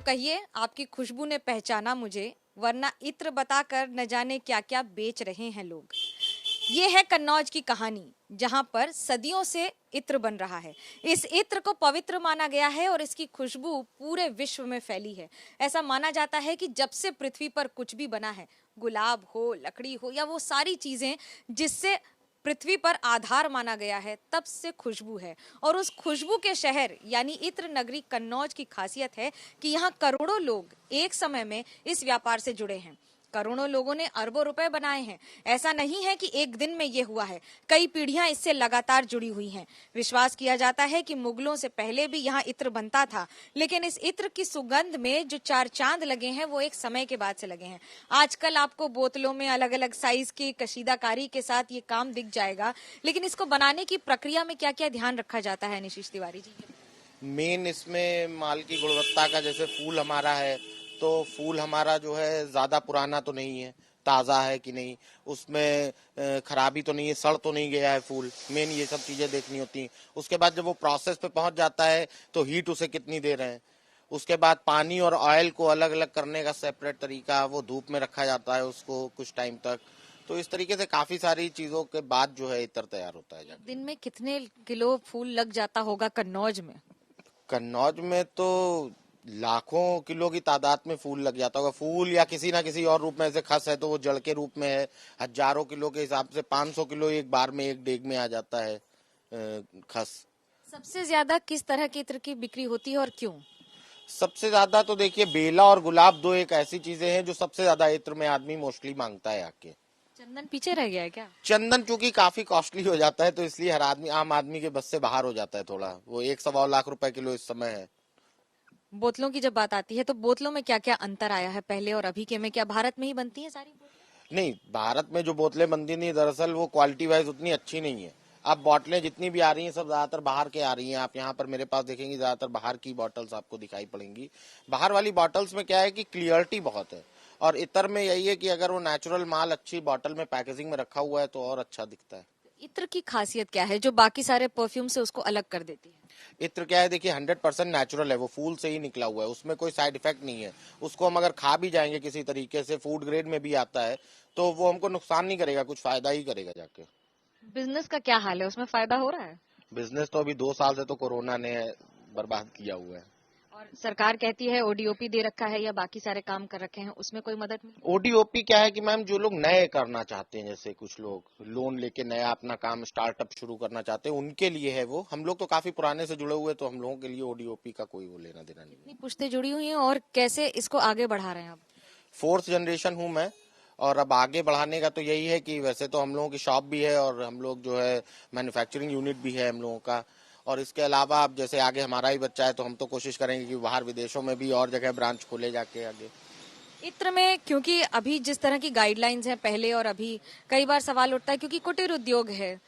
कहिए आपकी खुशबू ने पहचाना मुझे, वरना इत्र बताकर न जाने क्या क्या बेच रहे हैं लोग। ये है कन्नौज की कहानी, जहां पर सदियों से इत्र बन रहा है। इस इत्र को पवित्र माना गया है और इसकी खुशबू पूरे विश्व में फैली है। ऐसा माना जाता है कि जब से पृथ्वी पर कुछ भी बना है, गुलाब हो, लकड़ी हो या वो सारी चीजें जिससे पृथ्वी पर आधार माना गया है, तब से खुशबू है। और उस खुशबू के शहर यानी इत्र नगरी कन्नौज की खासियत है कि यहाँ करोड़ों लोग एक समय में इस व्यापार से जुड़े हैं। करोड़ों लोगों ने अरबों रुपए बनाए हैं। ऐसा नहीं है कि एक दिन में ये हुआ है, कई पीढ़ियां इससे लगातार जुड़ी हुई हैं। विश्वास किया जाता है कि मुगलों से पहले भी यहाँ इत्र बनता था, लेकिन इस इत्र की सुगंध में जो चार चांद लगे हैं वो एक समय के बाद से लगे हैं। आजकल आपको बोतलों में अलग अलग साइज की कशीदाकारी के साथ ये काम दिख जाएगा, लेकिन इसको बनाने की प्रक्रिया में क्या क्या ध्यान रखा जाता है नीशीश तिवारी जी? मेन इसमें माल की गुणवत्ता का, जैसे फूल हमारा है तो फूल हमारा जो है ज़्यादा पुराना तो नहीं है, ताज़ा है कि नहीं, उसमें खराबी तो नहीं है, सड़ तो नहीं गया है फूल। मेन ये सब चीज़ें देखनी होती हैं। उसके बाद जब वो प्रोसेस पे पहुंच जाता है तो हीट उसे कितनी दे रहे हैं। उसके बाद पानी और ऑयल को अलग अलग करने का सेपरेट तरीका, वो धूप में रखा जाता है उसको कुछ टाइम तक। तो इस तरीके से काफ़ी सारी चीज़ों के बाद जो है इत्र तैयार होता है। दिन में कितने किलो फूल लग जाता होगा कन्नौज में? कन्नौज में तो लाखों किलो की तादाद में फूल लग जाता होगा। फूल या किसी ना किसी और रूप में, ऐसे खस है तो वो जड़ के रूप में है। हजारों किलो के हिसाब से 500 किलो एक बार में एक डेग में आ जाता है खस। सबसे ज्यादा किस तरह के इत्र की बिक्री होती है और क्यों? सबसे ज्यादा तो देखिए बेला और गुलाब दो एक ऐसी चीजें हैं जो सबसे ज्यादा इत्र में आदमी मोस्टली मांगता है आके। चंदन पीछे रह गया है क्या? चंदन चूंकि काफी कॉस्टली हो जाता है तो इसलिए हर आदमी, आम आदमी के बस से बाहर हो जाता है थोड़ा। वो 1-1.25 लाख रुपए किलो इस समय है। बोतलों की जब बात आती है तो बोतलों में क्या क्या अंतर आया है पहले और अभी के में? क्या भारत में ही बनती है सारी बोतलें? नहीं, भारत में जो बोतलें बनती नहीं, दरअसल वो क्वालिटी वाइज उतनी अच्छी नहीं है। अब बोतलें जितनी भी आ रही हैं सब ज्यादातर बाहर के आ रही हैं। आप यहाँ पर मेरे पास देखेंगे ज्यादातर बाहर की बॉटल्स आपको दिखाई पड़ेंगी। बाहर वाली बॉटल्स में क्या है कि क्लियरिटी बहुत है, और इत्र में यही है कि अगर वो नेचुरल माल अच्छी बॉटल में पैकेजिंग में रखा हुआ है तो और अच्छा दिखता है। इत्र की खासियत क्या है जो बाकी सारे परफ्यूम से उसको अलग कर देती है? इत्र क्या है, देखिए 100% नेचुरल है, वो फूल से ही निकला हुआ है, उसमें कोई साइड इफेक्ट नहीं है। उसको हम अगर खा भी जाएंगे किसी तरीके से, फूड ग्रेड में भी आता है, तो वो हमको नुकसान नहीं करेगा, कुछ फायदा ही करेगा जाके। बिजनेस का क्या हाल है, उसमें फायदा हो रहा है? बिजनेस तो अभी 2 साल से तो कोरोना ने बर्बाद किया हुआ है। और सरकार कहती है ओडीओपी दे रखा है या बाकी सारे काम कर रखे हैं, उसमें कोई मदद नहीं? ओडीओपी क्या है कि मैम, जो लोग नए करना चाहते हैं, जैसे कुछ लोग लोन लेके नया अपना काम स्टार्टअप शुरू करना चाहते हैं, उनके लिए है वो। हम लोग तो काफी पुराने से जुड़े हुए, तो हम लोगों के लिए ओडीओपी का कोई वो लेना देना नहीं है। कितनी पुश्तें जुड़ी हुई हैं और कैसे इसको आगे बढ़ा रहे हैं आप? 4th जनरेशन हूँ मैं, और अब आगे बढ़ाने का तो यही है कि वैसे तो हम लोगों की शॉप भी है और हम लोग जो है मैन्युफैक्चरिंग यूनिट भी है हम लोगों का। और इसके अलावा अब जैसे आगे हमारा ही बच्चा है तो हम तो कोशिश करेंगे कि बाहर विदेशों में भी और जगह ब्रांच खोले जाके आगे। इत्र में क्योंकि अभी जिस तरह की गाइडलाइंस है पहले और अभी, कई बार सवाल उठता है क्योंकि कुटीर उद्योग है,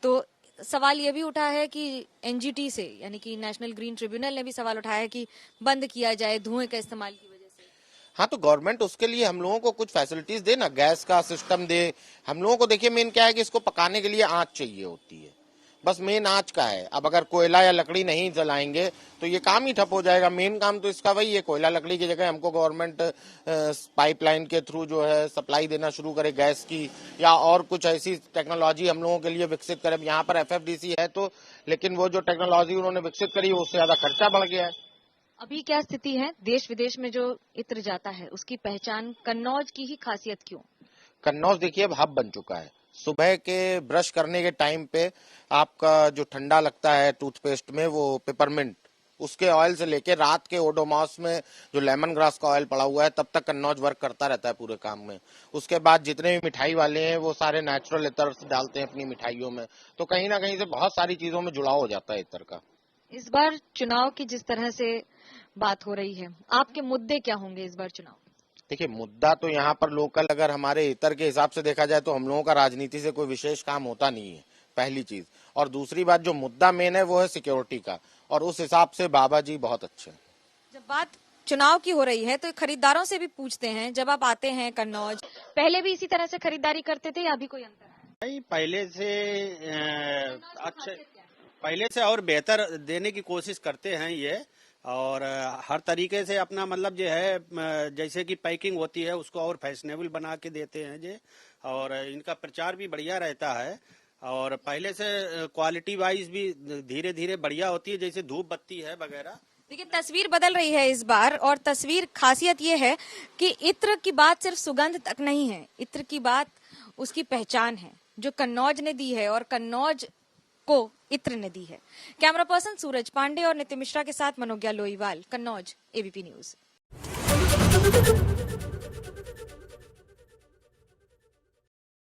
तो सवाल ये भी उठा है कि एनजीटी से यानी कि नेशनल ग्रीन ट्रिब्यूनल ने भी सवाल उठाया है कि बंद किया जाए धुएं का इस्तेमाल की वजह से। हाँ, तो गवर्नमेंट उसके लिए हम लोगों को कुछ फैसिलिटीज दे ना, गैस का सिस्टम दे हम लोगों को। देखिए मेन क्या है कि इसको पकाने के लिए आँच चाहिए होती है, बस मेन आँच का है। अब अगर कोयला या लकड़ी नहीं जलाएंगे तो ये काम ही ठप हो जाएगा। मेन काम तो इसका वही है, कोयला लकड़ी की जगह हमको गवर्नमेंट पाइपलाइन के थ्रू जो है सप्लाई देना शुरू करे गैस की, या और कुछ ऐसी टेक्नोलॉजी हम लोगों के लिए विकसित करे। यहाँ पर एफएफडीसी है तो, लेकिन वो जो टेक्नोलॉजी उन्होंने विकसित करी उससे ज्यादा खर्चा बढ़ गया है। अभी क्या स्थिति है? देश विदेश में जो इत्र जाता है उसकी पहचान कन्नौज की ही खासियत क्यों? कन्नौज देखिए अब हब बन चुका है। सुबह के ब्रश करने के टाइम पे आपका जो ठंडा लगता है टूथपेस्ट में, वो पेपरमिंट, उसके ऑयल से लेके रात के ओडोमॉस में जो लेमन ग्रास का ऑयल पड़ा हुआ है, तब तक कन्नौज वर्क करता रहता है पूरे काम में। उसके बाद जितने भी मिठाई वाले हैं वो सारे नेचुरल इत्र डालते हैं अपनी मिठाइयों में, तो कहीं ना कहीं से बहुत सारी चीजों में जुड़ाव हो जाता है इत्र का। इस बार चुनाव की जिस तरह से बात हो रही है, आपके मुद्दे क्या होंगे इस बार चुनाव? देखिए मुद्दा तो यहाँ पर लोकल, अगर हमारे इतर के हिसाब से देखा जाए तो हम लोगों का राजनीति से कोई विशेष काम होता नहीं है, पहली चीज। और दूसरी बात, जो मुद्दा मेन है वो है सिक्योरिटी का, और उस हिसाब से बाबा जी बहुत अच्छे हैं। जब बात चुनाव की हो रही है तो खरीदारों से भी पूछते हैं, जब आप आते हैं कन्नौज, पहले भी इसी तरह से खरीदारी करते थे या अभी कोई अंतर है? नहीं, पहले से अच्छे, पहले से और बेहतर देने की कोशिश करते हैं ये। और हर तरीके से अपना मतलब जो है जैसे कि पैकिंग होती है उसको और फैशनेबल बना के देते हैं जे। और इनका प्रचार भी बढ़िया रहता है और पहले से क्वालिटी वाइज भी धीरे धीरे बढ़िया होती है, जैसे धूप बत्ती है वगैरह। देखिए तस्वीर बदल रही है इस बार, और तस्वीर खासियत ये है कि इत्र की बात सिर्फ सुगंध तक नहीं है, इत्र की बात उसकी पहचान है जो कन्नौज ने दी है और कन्नौज को इत्र ने दी है। कैमरा पर्सन सूरज पांडे और नितिन मिश्रा के साथ मनोज्ञा लोईवाल, कन्नौज, एबीपी न्यूज।